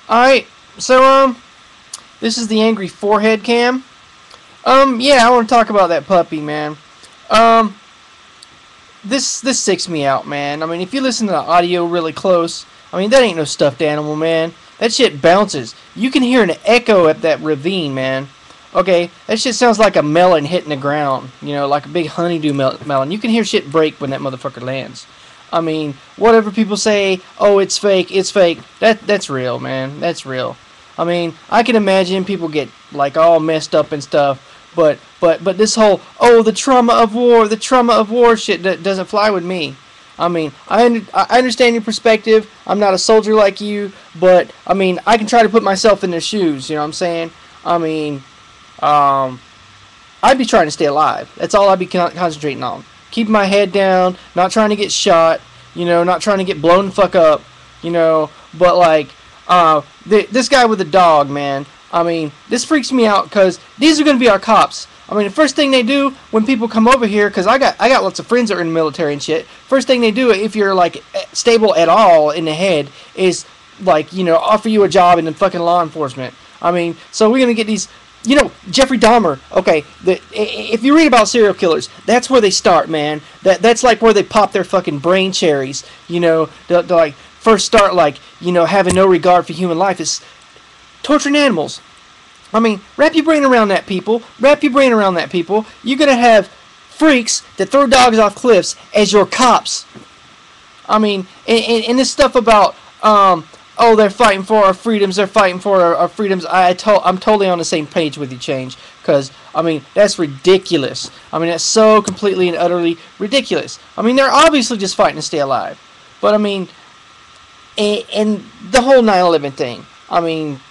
Alright, so, this is the angry forehead cam. Yeah, I want to talk about that puppy, man. Um, this sicks me out, man. I mean, if you listen to the audio really close, I mean, that ain't no stuffed animal, man. That shit bounces. You can hear an echo at that ravine, man. Okay, that shit sounds like a melon hitting the ground. You know, like a big honeydew melon. You can hear shit break when that motherfucker lands. I mean, whatever people say, oh, it's fake, it's fake. That's real, man. That's real. I mean, I can imagine people get like all messed up and stuff, but this whole the trauma of war shit that doesn't fly with me. I mean, I understand your perspective. I'm not a soldier like you, but I mean, I can try to put myself in their shoes. You know what I'm saying? I mean, I'd be trying to stay alive. That's all I'd be concentrating on. Keeping my head down, not trying to get shot, not trying to get blown the fuck up, but like, this guy with the dog, man, I mean, this freaks me out because these are going to be our cops. I mean, the first thing they do when people come over here, because I got lots of friends that are in the military and shit, first thing they do if you're, like, stable at all in the head is, like, offer you a job in the fucking law enforcement. I mean, so we're going to get these... Jeffrey Dahmer. Okay, if you read about serial killers, that's where they start, man. That's like where they pop their fucking brain cherries. They'll like first start like having no regard for human life is torturing animals. I mean, wrap your brain around that, people. Wrap your brain around that, people. You're gonna have freaks that throw dogs off cliffs as your cops. I mean, and this stuff about they're fighting for our freedoms. They're fighting for our freedoms. I'm totally on the same page with you, Change. Because, I mean, that's ridiculous. I mean, that's so completely and utterly ridiculous. I mean, they're obviously just fighting to stay alive. But, I mean, and the whole 9/11 thing. I mean,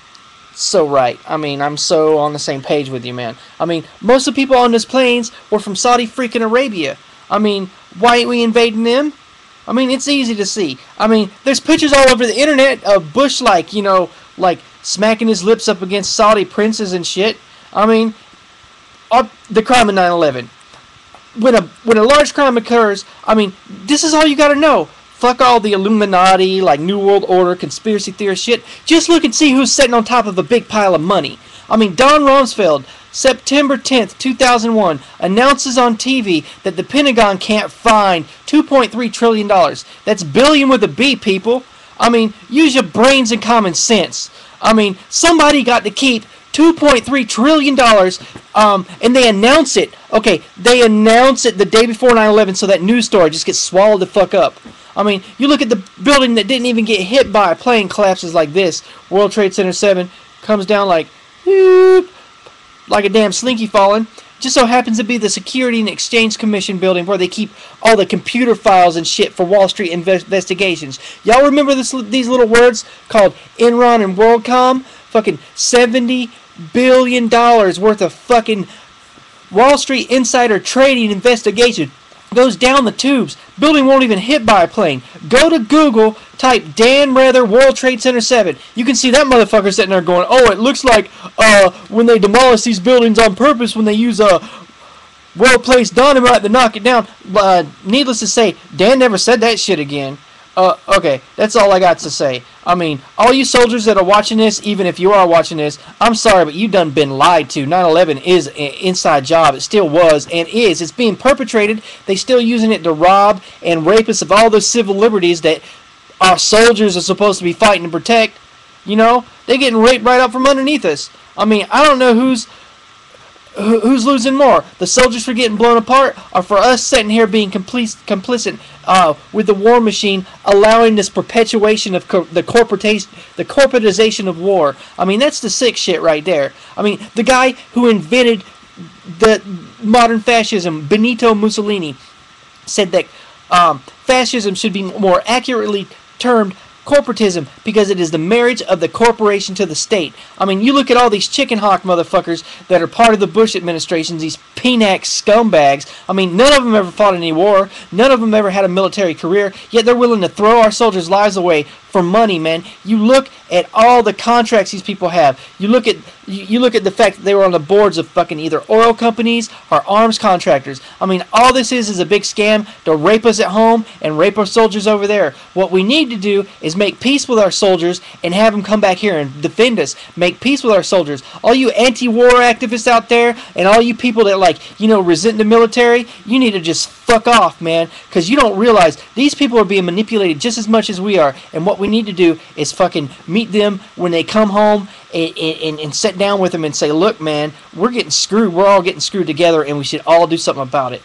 so right. I mean, I'm so on the same page with you, man. I mean, most of the people on those planes were from Saudi freaking Arabia. I mean, why ain't we invading them? I mean, it's easy to see. I mean, there's pictures all over the internet of Bush, like smacking his lips up against Saudi princes and shit. I mean, the crime of 9/11. When a large crime occurs, I mean, this is all you gotta know. Fuck all the Illuminati, like New World Order, conspiracy theorist shit. Just look and see who's sitting on top of a big pile of money. I mean, Don Rumsfeld, September 10th, 2001, announces on TV that the Pentagon can't find $2.3 trillion. That's billion with a B, people. I mean, use your brains and common sense. I mean, somebody got to keep $2.3 trillion, and they announce it. Okay, they announce it the day before 9/11 so that news story just gets swallowed the fuck up. I mean, you look at the building that didn't even get hit by a plane collapses like this. World Trade Center 7 comes down like a damn slinky falling. Just so happens to be the Security and Exchange Commission building where they keep all the computer files and shit for Wall Street investigations. Y'all remember these little words called Enron and WorldCom? Fucking $70 billion worth of fucking Wall Street insider trading investigation goes down the tubes. Building won't even hit by a plane. Go to Google, type Dan Rather World Trade Center 7. You can see that motherfucker sitting there going, oh, it looks like when they demolish these buildings on purpose, when they use well-placed dynamite to knock it down. Needless to say, Dan never said that shit again. Okay, that's all I got to say. I mean, all you soldiers that are watching this, even if you are watching this, I'm sorry, but you done been lied to. 9/11 is an inside job. It still was and is. It's being perpetrated. They still using it to rob and rape us of all those civil liberties that our soldiers are supposed to be fighting to protect. They're getting raped right up from underneath us. I mean, I don't know who's losing more, the soldiers for getting blown apart, or for us sitting here being complicit with the war machine, allowing this perpetuation of the corporatization of war. I mean, that's the sick shit right there. I mean, the guy who invented the modern fascism, Benito Mussolini, said that fascism should be more accurately termed corporatism because it is the marriage of the corporation to the state. I mean, you look at all these chicken hawk motherfuckers that are part of the Bush administration, these PNAC scumbags. I mean, none of them ever fought any war. None of them ever had a military career, yet they're willing to throw our soldiers' lives away for money, man. You look at all the contracts these people have. You look at You look at the fact that they were on the boards of fucking either oil companies or arms contractors. I mean, all this is a big scam to rape us at home and rape our soldiers over there. What we need to do is make peace with our soldiers and have them come back here and defend us. Make peace with our soldiers. All you anti-war activists out there and all you people that, like, you know, resent the military, you need to just fuck off, man, because you don't realize these people are being manipulated just as much as we are, and what we need to do is fucking meet them when they come home and sit down with them and say, look, man, we're getting screwed. We're all getting screwed together, and we should all do something about it.